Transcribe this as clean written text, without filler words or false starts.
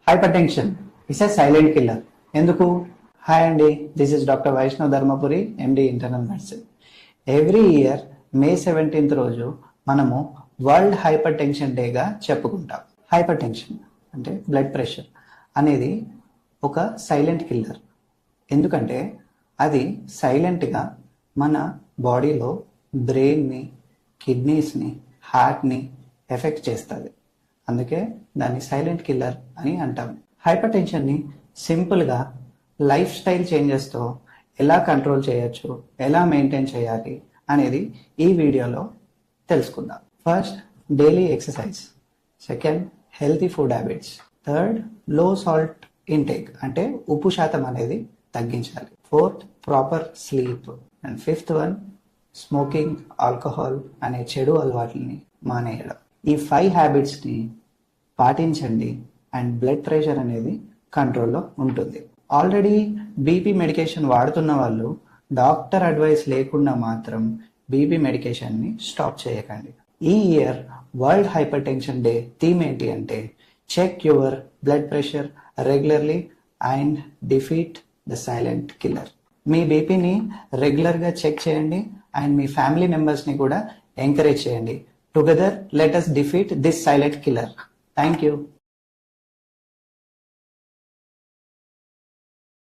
Hypertension is a silent killer. ఎందుకు? Hi అండి, this is doctor Vaishnav Dharmapuri, MD internal medicine. Every year May 17th రోజు మనము world hypertension డేగా చెప్పుకుంటాం. Hypertension అంటే బ్లడ్ ప్రెషర్ అనేది ఒక సైలెంట్ కిల్లర్. ఎందుకంటే అది సైలెంట్గా మన బాడీలో బ్రెయిన్ని, కిడ్నీస్ని, హార్ట్ని ఎఫెక్ట్ చేస్తుంది. అందుకే దాన్ని సైలెంట్ కిల్లర్ అని అంటాం. హైపర్ టెన్షన్ని సింపుల్గా లైఫ్ స్టైల్ చేంజెస్తో ఎలా కంట్రోల్ చేయొచ్చు, ఎలా మెయింటైన్ చేయాలి అనేది ఈ వీడియోలో తెలుసుకుందాం. First, daily exercise. Second, healthy food habits. Third, లో సాల్ట్ ఇంటేక్ అంటే ఉప్పు శాతం అనేది తగ్గించాలి. Fourth, proper sleep. And fifth one, smoking, alcohol అనే చెడు అలవాట్లని మానేయడం. ఈ 5 హ్యాబిట్స్ని పాటించండి అండ్ బ్లడ్ ప్రెషర్ అనేది కంట్రోల్లో ఉంటుంది. ఆల్రెడీ బీపీ మెడికేషన్ వాడుతున్న వాళ్ళు డాక్టర్ అడ్వైస్ లేకుండా మాత్రం బీపీ మెడికేషన్ని స్టాప్ చేయకండి. ఈ year world hypertension day theme ఏంటి అంటే check your blood pressure regularly and defeat the silent killer. మీ బీపీని రెగ్యులర్గా చెక్ చేయండి అండ్ మీ ఫ్యామిలీ మెంబర్స్ని కూడా ఎంకరేజ్ చేయండి. Together, let us defeat this silent killer. Thank you.